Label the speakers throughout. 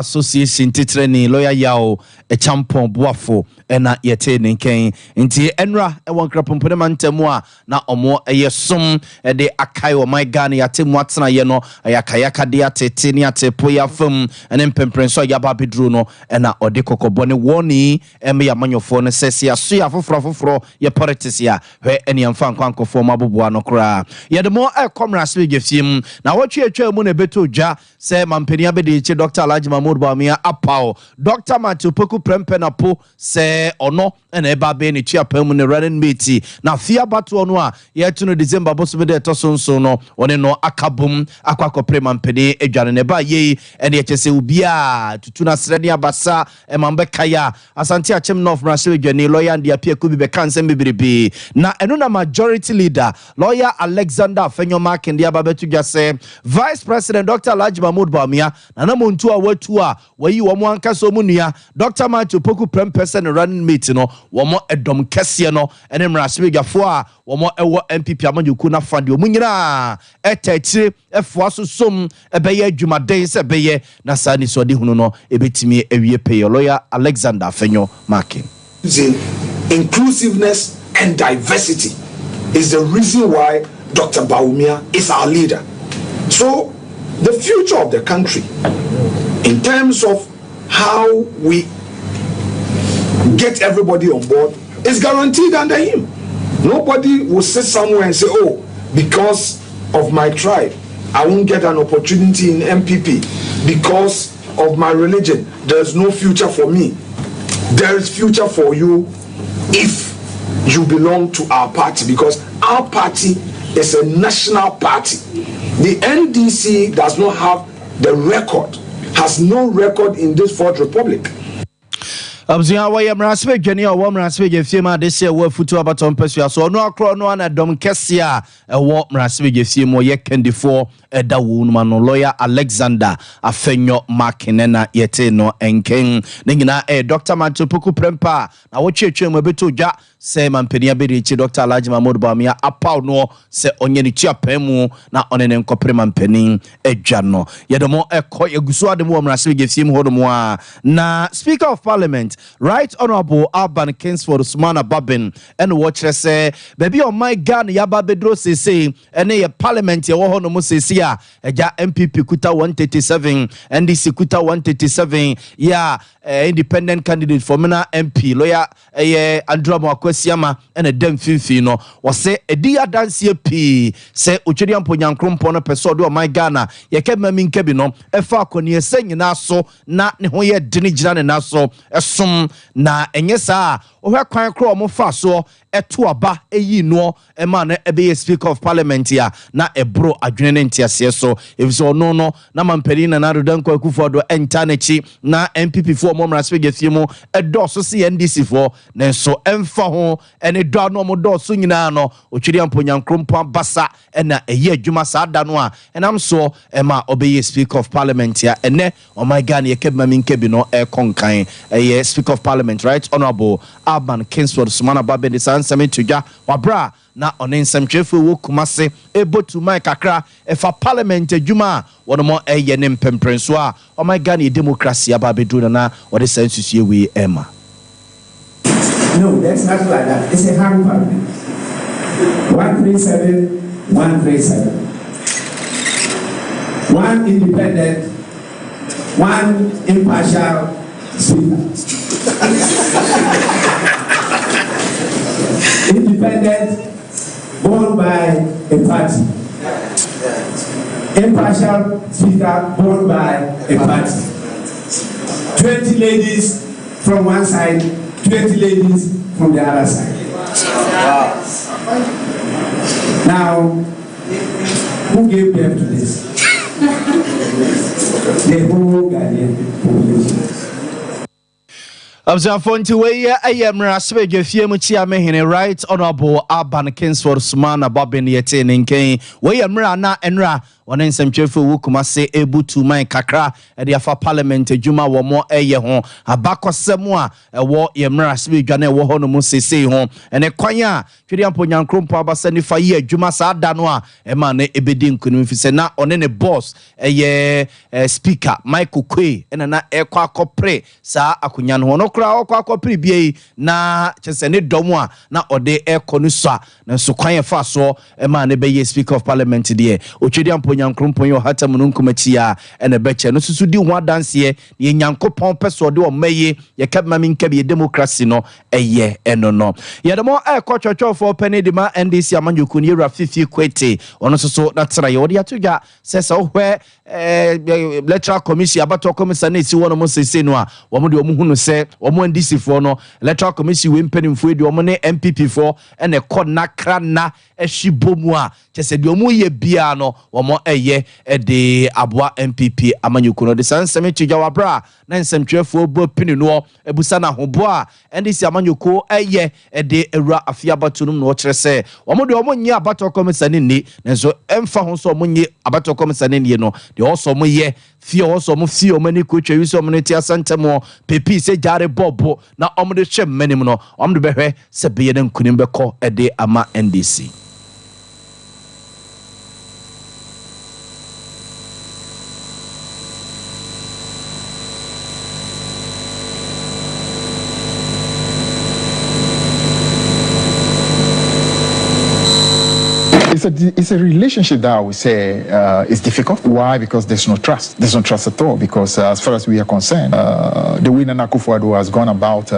Speaker 1: Association titreni lawyer yao a champon boafo ena yete ninken nti enra e won krapompone mantemu a na omo eyesom de akai o my Ghana yatemu atena ye no ayakayaka de atete ni atepo ya fam ene mpemprenso ya ba bedru no ena ode kokobone woni eme ya manyofo no sese aso ya foforo ye politics ya hwe ene amfa nkwankofo maboboa no kra ye de mo e komrase gefiem na wotwe atwa mu na beto dwa se mampeni abede chi Dr. Alhaji Mahmoud Bawumia apao Dr. Matthew Poku Prempenapo se ono ena eba be ni chiapam ne running mate na fia bato ono a ye to no December boso be de tosonso no one no akabum akwakopre mampeni edwane ne ba ye ene ye chese ubia tutu na sreni abasa e mambe kaya asante achem north brasile dwane lawyer and apia kubi be kanse bebrebe na eno na majority leader lawyer Alexander Afenyo ndi ababetu jase vice president Dr. Alhaji Mahmoud Bawumia na montu a watu a wayi wo mo ankaso mu nua Dr. Matthew Poku Prempesen running mate no wo mo edom kese no ene mrasebegafo a wo mo ewo MPP amanyoku na fande mu nyina etachire efo so som ebeye adwumaden se beye na sani so de hunu no ebetimi ewie pay lawyer Alexander Afenyo Marking.
Speaker 2: Inclusiveness and diversity is the reason why Dr. Bawumia is our leader. So the future of the country in terms of how we get everybody on board is guaranteed under him. Nobody will sit somewhere and say, oh, because of my tribe, I won't get an opportunity in MPP. Because of my religion, there's no future for me. There is future for you if you belong to our party, because our party is a national party. The NDC does not have the record, has no record in this Fourth Republic.
Speaker 1: Abzia wa mrasbe dwani a wo mrasbe gefie ma de se wo futu abaton pesua so no akro no na dom kese a wo mrasbe gefie mo ye kendifo eda wo no no lawyer Alexander Afenyo Marking na yete no enken ne nyina Dr. Matthew Poku Prempa na wo twetwe mo beto dwa se mampeni abedi chi Dr. Alhaji Mahmoud Bawumia apaw no se onye ni chiapemu na onene nkopre mampeni edwa no yedomo eguso ademo wo mrasbe gefie mo hodo mo a na Speaker of Parliament Right Honorable Alban Kingsford Sumana Babin and watch say baby on my gun yaba bedro say ene ye parliament ye wo hono mo sesi a eja MPP kuta 137 NDC kuta 137 ya independent candidate for Mena MP lawyer Andrew Akwasiama ene dem finfi no wo say edi adanse p say otwedi amponyankrompo no peso do my Ghana ye kemami nkebi no efa akoni esenyina so na ne ho ye dini gira ne na so esom na enye saa ohwe kwan kro mo fa so eto aba eyi no ema na ebe Speaker of Parliament ya na ebro adwene ne ntiase so efiso no no na mamperi na Rodan Kwakufu do entanechi na MPP fo mo mra spege fie mo edo so se NDC fo nenso emfa ho ene do no mo do so nyina no otwiri amponyankrompo basa ena eye adwuma saa da no a enam so ema obeye Speaker of Parliament ya ene o my Ghana ye kebma minkebi no konkan eye Speaker of Parliament Right Honorable Alban Kingsford Sumana Babin the Sansame Tuja wabra na onensem twefo wo kumase ebotu mai kakra efa parliament adwuma wono mo eye ne mpemprenso a o my Ghana democracy ababedu na what is sense you we Emma.
Speaker 3: No, that's not like that. It's a hard parliament. 137 137. One independent, one impartial speaker. Independent, born by a party. Impartial speaker, born by a party. 20 ladies from one side, 20 ladies from the other side. Now, who gave birth to this? The whole Ghanaian population.
Speaker 1: Abzafonti weye ayemra sbeje fie mu chia mehene Right Honorable Alban Kingsford Sumana Babin yete nken weye mra na enra one nsɛmtwerɛfo wo Kumase ebutu man kakra de afa parliament adwuma wo mo eye ho abakɔsɛm a ɛwɔ yɛmra asebedwa na ɛwɔ hɔ no mu sesei ho ene kwan a twede ampo nyankrompo abasa nifa yi adwuma saa da no a ɛma ne ebedi nkunim fi sɛ na ɔne ne boss ɛyɛ speaker Michael Kwe ɛna na ɛkɔ akɔpre saa akonya no no kra ɔkɔ akɔpre bie na kyɛsɛ ne dɔm a na ɔde ɛkɔ no so a na so kwan yɛ fa so ɛma ne bɛyɛ speaker of parliament deɛ otwede ampo nyankrompo yɛ hatam no nkumachi a ɛna bɛkyɛ no susu di ho adanseɛ yɛ nyankopɔn pɛso de ɔmaye yɛ kabma min kabi democracy no ɛyɛ ɛno no yɛ demo ɛkɔ twɔtwɔfo pɛne de ma NDC amanyoku ne yɛra fifi kwete ɔno so na tra yɛ ɔde atodwa sɛ sɛ wohwɛ electoral commission abato commission na si wono mo sese no a wɔn de wɔn hu no sɛ wɔn NDC fo no electoral commission we mpanimfo de wɔn ne MPP fo ɛna ɛkɔ nakra na ɛhyi bomu a kyɛ sɛ de wɔn yɛ bia no wɔn ɛyɛ ɛde aboa MPP amanyoku no de sansɛm twidwa wabra na nsɛmtwerɛfo bo pini no ebusa na hobo a NDC amanyoku ɛyɛ ɛde ewura afia abato no no kyerɛ sɛ wɔn de wɔn nyɛ abato commission ni nanso ɛmfa ho so wɔn nyɛ abato commission ni no de also mo ye fie also mo fie o mani ko twa wiso mo ne tia santemo pepi se jare bobo na omo de hwem manim no omo de behwe se beye na nkunim beko ede ama NDC.
Speaker 4: It's a relationship that I would say is difficult. Why? Because there's no trust. There's no trust at all. Because as far as we are concerned, the way Nana Akufo-Addo has gone about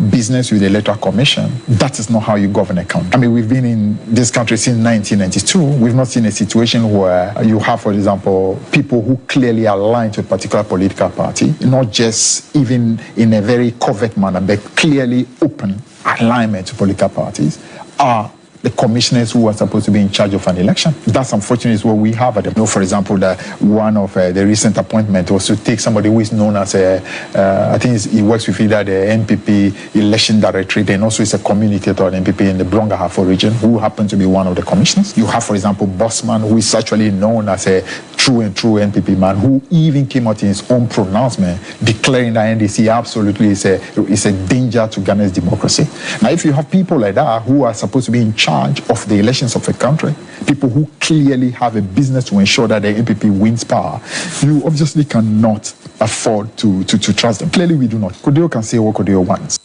Speaker 4: business with the Electoral Commission, that is not how you govern a country. I mean, we've been in this country since 1992. We've not seen a situation where you have, for example, people who clearly align to a particular political party, not just even in a very covert manner, but clearly open alignment to political parties, are the commissioners who are supposed to be in charge of an election. That's unfortunately is what we have at the moment. For example, one of the recent appointment was to take somebody who is known as I think he works with either the NPP election directorate and also is a communicator at NPP in the Brong-Ahafo region, who happens to be one of the commissioners. You have, for example, Bossman, who is actually known as a true NPP man, who even came out in his own pronouncement declaring that NDC absolutely is a danger to Ghana's democracy. Now, if you have people like that who are supposed to be in charge of the elections of a country, people who clearly have a business to ensure that the NPP wins power, you obviously cannot afford to trust them. Clearly, we do not. Kodeo can say what Kodeo wants.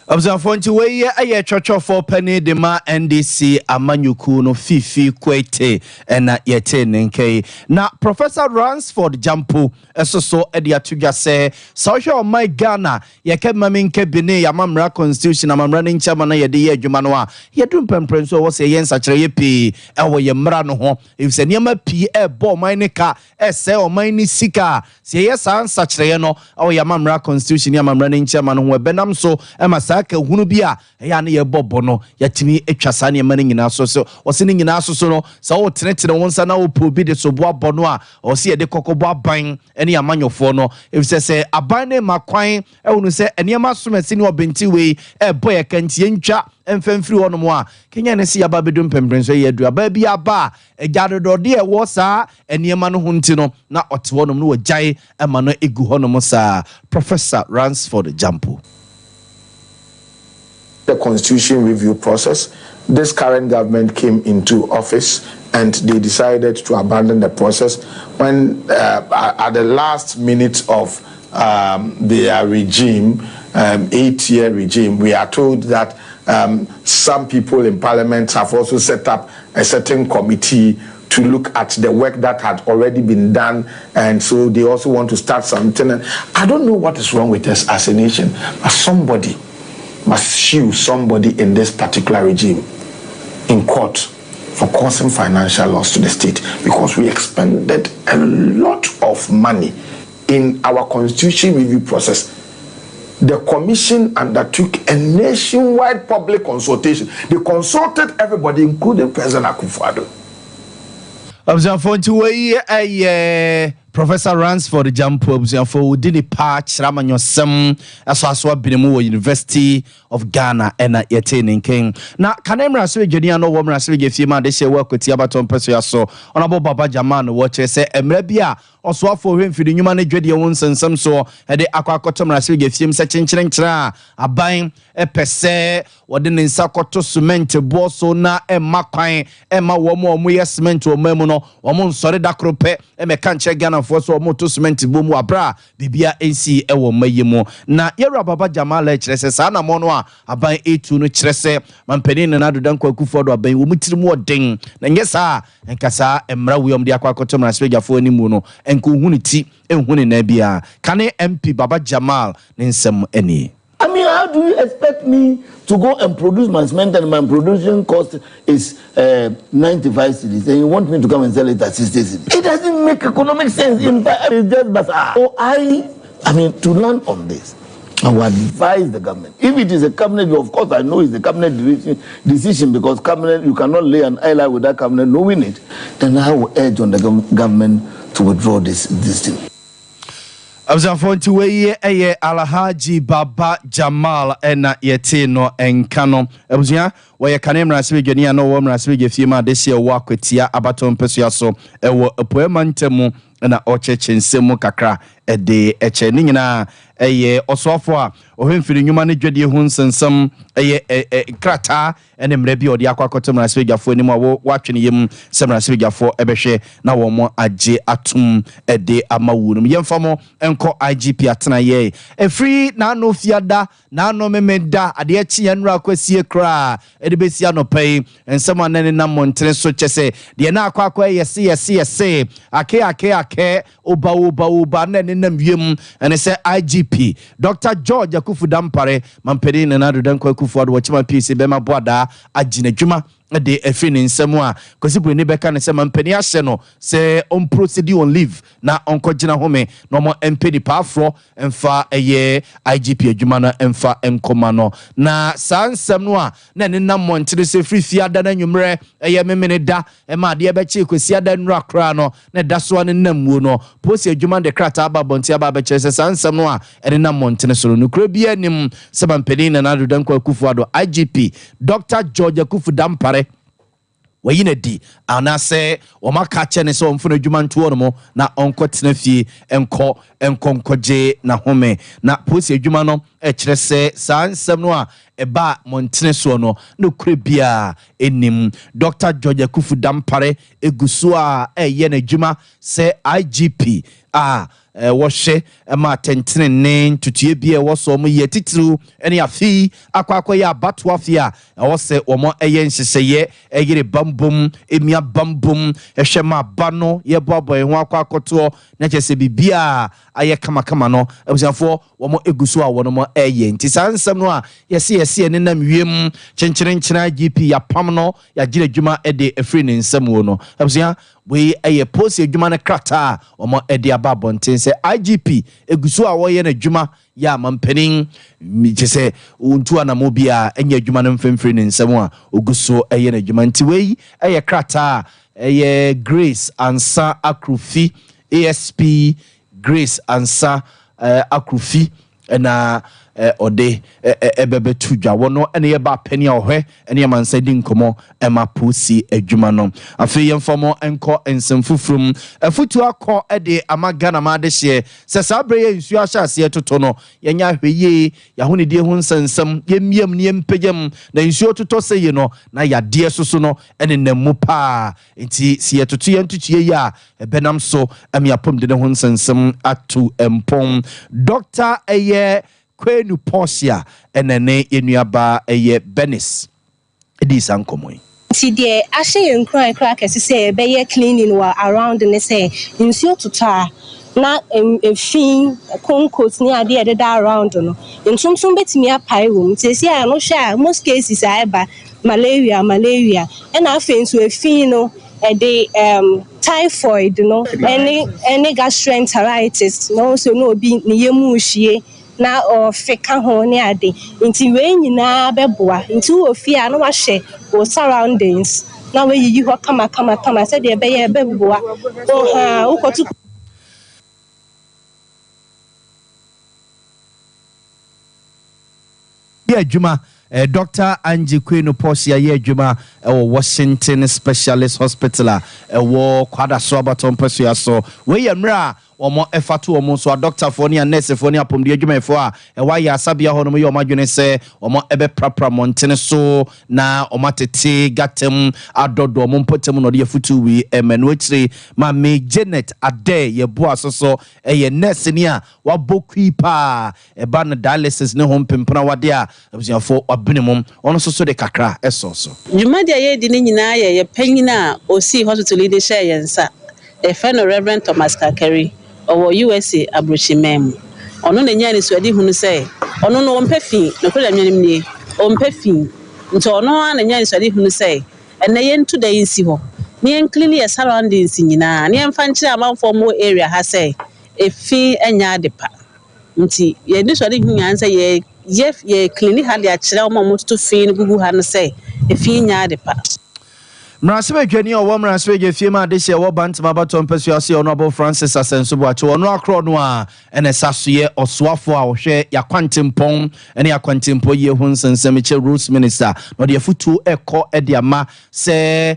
Speaker 1: Observanti we aye twotwofo pani de ma NDC amanyuku no fifi kwete na yete nenkai na Professor Ransford Jampo esoso e de atudwa se so my Ghana ye ke maminke bene ya mamra constitution amamra ne nchama na ye de ye adwuma no a ye dum pemprem so wo se ye nsakire ye pi e wo ye mra no ho if se niam pi e bo man ne ka e se o man ni sika se ye san nsakire no wo ye mamra constitution ya mamra ne nchama no ho e benam so e masa ka hunu bia ya na ye bobo no yatimi etwasa ne mane nyina so o se ne nyina so no sa wo tenetene wonsa na wo probi de so bo abono a o se ye de kokobo aban ene amanyofo no if se aban ne makwan e wonu se eniema somasi ne obenti we e boye kantie ntwa emfemfiri wono mo a Kenya ne se yaba bedum pembren so ye du aba bia ba egadodode e wo sa eniema no hunti no na ote wono no wagyae e ma no egu hono mo sa Professor Ransford Jampo.
Speaker 2: The constitution review process, this current government came into office and they decided to abandon the process when at the last minute of their regime, 8-year regime, we are told that some people in parliament have also set up a certain committee to look at the work that had already been done, and so they also want to start something. And I don't know what is wrong with us as a nation, but somebody must sue somebody in this particular regime in court for causing financial loss to the state, because we expended a lot of money in our constitution review process. The commission undertook a nationwide public consultation. They consulted everybody, including President Akufo-Addo.
Speaker 1: Observanti we Professor Ransford Jampo Buzianfo Dini Patch Ramanyosem Aswaswa Binimu University of Ghana and Yetinin King. Now, Kanemra Sui Geniano Woman Sui Gefima, they say work with Yabaton Persia so Honorable Baba Jaman, watch say Emrebia. Also for him for the human dready ones and some so at the aquacotum as we give him such a buying a pese or the Ninsakoto cement bosso na and maquine Emma womo muya cement or memono or mon sorry da crope and me can't check Ghana for so moto cement boom bra bibia AC ewo mayemo na yera baba jamala chrese sana monwa aban etu no chrese mampeni na do dan kwaku fodo aban wo mutirimu odin na nyesa enkasa emra wiom de aquacotum as we gafo animu no enko huniti enhuni na bia kane MP Baba Jamal nsem eni.
Speaker 5: I mean, how do you expect me to go and produce my cement and my production cost is 95 cedis and you want me to come and sell it at 60 cedis? It doesn't make economic sense. In fact, it's just bizarre. So I mean, to learn on this, I would advise the government. If it is a cabinet, of course, I know it's a cabinet decision because cabinet, you cannot lay an eye with that cabinet knowing it. Then I will urge on the government to withdraw this thing.
Speaker 1: Abzanfonti weye eye Alhaji Baba Jamal ena yetino enkano. Abuzia weye kanemra sibe genia no womra sibe gefima desi wa kwetia abaton pesua so ewo epoema ntemu na ocheche nsemu kakra ede eche ni nyina eye osofo a ohemfiri nyuma ne dwede hu nsensem eye krata ene mrebi odi akwakoto mra sibe gafo ni mo watwene yem semra sibe gafo ebehwe na wo mo age atum ede amawunum yemfamo enko IGP atena ye efri na no fiada na no memeda ade echi yanura kwasie kra ede besia no pay ensem anene na montre so chese de na akwakwa yese ake oba na nenam wiem ene se IGP Dr. George Akufu Dampare mampedi na do dan kwa Akufu ado wachima PC bema boada agina dwuma de efini nsemu a kosibu ni beka ne se mampeni ahye no se on proceed on leave na onkogina home no mo empedi pa afro emfa eye IGP adwuma no emfa enkoma no na sansem no a na ne nam montere se frifia da na nwumre eye memene da ema de bechi kosia da nura kra no na da so ne namuo no posi adwuma de krata aba bonti aba bechi se sansem no a ene nam montere so no kura bia nim se mampedi na do dan kwa Akufu ado IGP Dr. George Akufu Dampare wayina di anase o maka chene so mfuna dwuma ntuo no na onkotena fie enkonkoje na home na posi adwuma no kire se sansem no a eba montene so no no kure bia enim Dr. George Akufu Dampare eguso a eye na dwuma se IGP woshe ma tentene nen tutie bia woso mo ye titiru ene afi akwakwa ya batu afia wose omo eye nhyehyeye eyire bambum emia bambum ehwema bano ye boboy ho akwakoto na chese bibia aye kama no abusanfo womo eguso a wono mo eye nti sansam no a yese ne nam wiem chenchire IGP ya pam no ya gire dwuma ede efri ne nsam wo no abusan we aye posi adwuma na krata omo ede ababonten se IGP eguso a woye na adwuma ya mampenin mi se untu anamo bia enye adwuma na mfemfiri ne nsam a oguso aye na adwuma nti we aye krata aye Grace Ansa Akrufi ASP Grace Ansa Akrufi na ode ebebe tudwa wono ene ye ba pani ohwe ene mansa di nkomo ema posi adwuma no afi yemfamo enko ensemfufrum afutu akọ ede amagana ma de hye se sabre ye nsu ahyase toto no yenya hweye ya hone die hu nsensem yemiem ne yempegem na nsu toto seye no na yade soso no ene namu pa enti si yetoto yentutie ya ebenam so amiapom de hu nsensem atu empom Dr. Eye Kwenu Posia enene yenuaba eye Benis edi sankomoy
Speaker 6: ti de ahye nkran krakese se be ye cleaning wa around ne se nsuo tota na efin konkot ni ade ede da around no ntumtum betimi apai wom ti se ya no hwa most cases aiba malaria na afenso efin no ede typhoid no any gastroenteritis no so no obi ne yemu hwie na ofeka ho ne ade nti we nyina beboa nti wo fia na wahye wo surroundings na we yi ho kama se de be ye beboa ukotu
Speaker 1: Yeah, Juma. Dr. Angie Queen Posia ye Juma Washington Specialist Hospital war kwada so abaton pesua so we yemra omo efatu omo so doctor for ne nurse for ne apom de adwuma fo a wa ya sabia ho no ye omo adwene se omo ebe prapra montene so na omo tete gatem adodo omo potem no de futu wi emenu akire ma me Janet Ade ye bo asoso ye nurse ni a wa bokui pa eba na dialysis ne ho mpempena wade a abusiafo wabenimum ono so de kakra eso
Speaker 7: Jumadi ye di ni nyina ye panyina osi hospital de share yensa e fe no Reverend Thomas Kakari owo USA abrochimem ono na nya ni suadi hunu se ono no ompefi no kula nyanim ni ompefi nto ono na nya ni suadi hunu se ene ye ntu da yinsi ho ni en clean ye surroundings nyina ni en fanchi amanfo mo area ha se efi enya adepa nti ye ni suadi hunu ansa ye clean ha de akira o mo to fi ni gugu ha no se efi nya adepa
Speaker 1: Mrasebe dwani o mrasebe je fie ma de se wo bantima baton pesua se Honorable Francis Asenso Boache ono akro no a ene sasoye osoafo a wo hwe yakwantempon ene yakwantempon ye hu nsensem che rules minister no de futu ekọ de ama se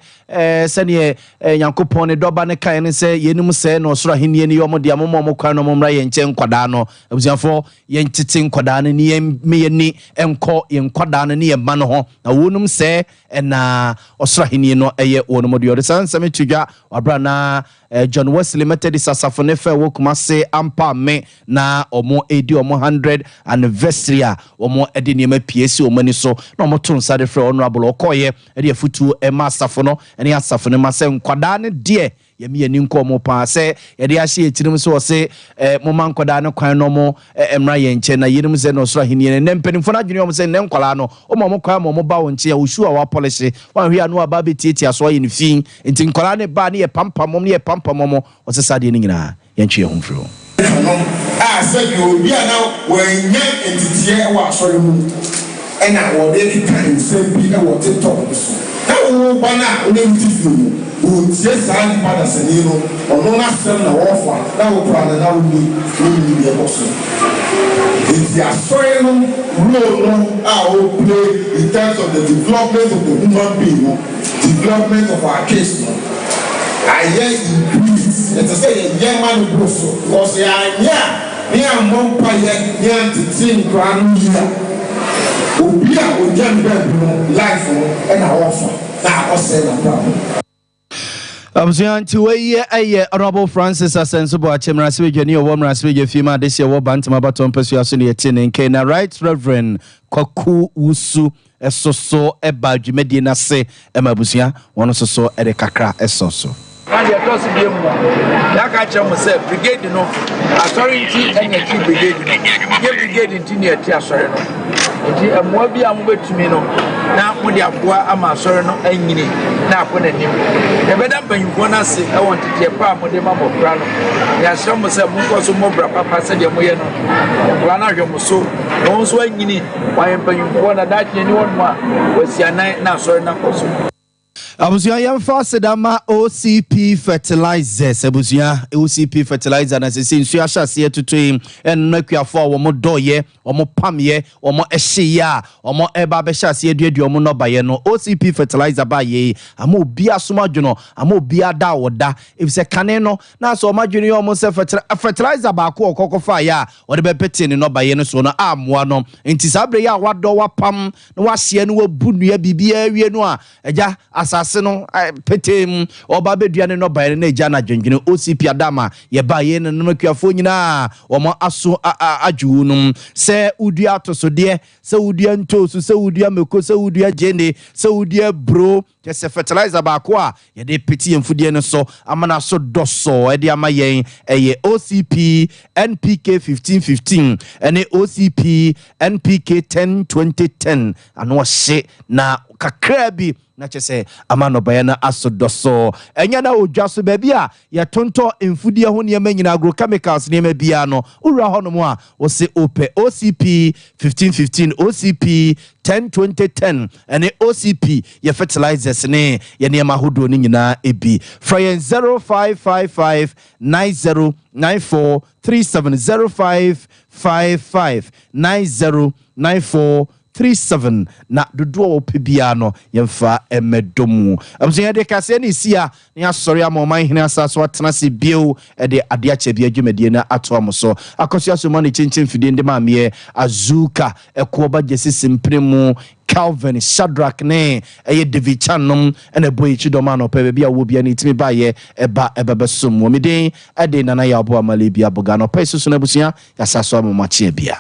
Speaker 1: ne yankopon ne doba ne kan ne se yenim se no soro ahenie ne yomo de amommo kwan no momra ye nche nkwada no abusiafo ye ntete nkwada no ne ye ni enko ye nkwada no ne ye ma no ho na wonum se na osoro ahenie no eye wonomo de san same tudwa wabra na John Wesley Methodist asafo ne fe wokuma se ampa me na omo edi omo 100 anniversary a omo edi niema piesi omo ni so na omo to nsa de fe honorable okoye edi afutu ema asafo no eni asafo ne ma se nkwada ne de yemi yani nko mo pa se yede ahye etirim so se mo man nkwada ne kwan no mo emra ye nche na yirim se no soro henie ne mpanimfo na dwene omo se ne nkwala no omo mo kwan mo ba wo nche ya oshu a wa polish wa hwe anu aba betieti aso ye ne fin enti nkwala ne ba ne ye pampa mom ne ye pampa mom o se sade ne nyina ye nche ye homfro
Speaker 3: said you be now when young entity wa sorry mu and I will be kind same be what it talk so now bana we need o tie san pada senino ono na sem na wofa na wo plan na wo ni e boso it's the story no how play in terms of the development of the human being development of our case no I increase it say young man broso because ni amon pa ye antitin kran ya obi a o jam be life no e na wofa na o say na problem
Speaker 1: Absuanti we aye Honorable Francis Asenso Boache mrasebe dwani o mrasebe je fima de se wo bantima baton pesua so ne yetine nke na Right Reverend Kwaku Wusu esoso eba dwumedie na se emabusua wono soso ede kakra esoso
Speaker 8: and the toss be mu ya ka che mo say brigade no authority energy brigade no ye brigade nti ne ati asore no nti amwa bi am betumi no na mo de aboa ama asore no anyini na akona nim e beda mpanyimfo na se e won tete pa mo de ma bokra no ya sho mo say mo ko so mo bra papa se de mo ye no bra na hwe mo so no so anyini wa mpanyimfo na da tye ni won mo a wasianan na asore na ko so
Speaker 1: Abusia yamfa sedama OCP fertilizers abusia OCP fertilizer na sese nsu ahase atutu en nakuafo wo mo doye wo mo pamye wo mo ehyeya wo mo eba be hyase aduadu wo no baye no OCP fertilizer ba ye ama obi asomadwono ama obi ada woda efise kane no na so omadwene yo mo se fertilizer ba ko okokofa ya wo de be pete ni no baye no so no amoa no enti sabre ya wado wapam na wahye no wabunua bibia awie no a eja asase no petem oba beduane no baye na eja na dwendwene OCP adama ye baye no makuafo nyina wo mo aso adwu no se udua atosode se udua ntosu se udua meko se udua jene se udua bro se fertilizer ba ko a ye de peti emfudie no so amana so doso e de amayen eye OCP NPK 1515 ene OCP NPK 102010 ano hye na kakra bi na chese amano bayana asodoso enya na odwaso ba bia ya tonto emfudie ho ne manyina agrochemicals ne ma bia no ura ho no mo a wo se ope OCP 1515 OCP 102010 ene OCP ye fertilizers ne ye ne ma hodo ni nyina ebi fra 0555 9094 370555 9094 037 na dodo opɛ bia no yɛmfa emedomu abusua de kase ne sia ne asɔre amoman hene asaso atena se bio de ade ache bia dwumadie na ato amoso akosua so ma ne chinchin fidie de maame azuka ekoba jesi simpremu Calvin Shadrack ne David Chanom and a boy Chidomano Pebia will be an itimi baye eba ebebesum womiden ade nana ya obo amalibia bogano peso sunabusia ya saso mo machebia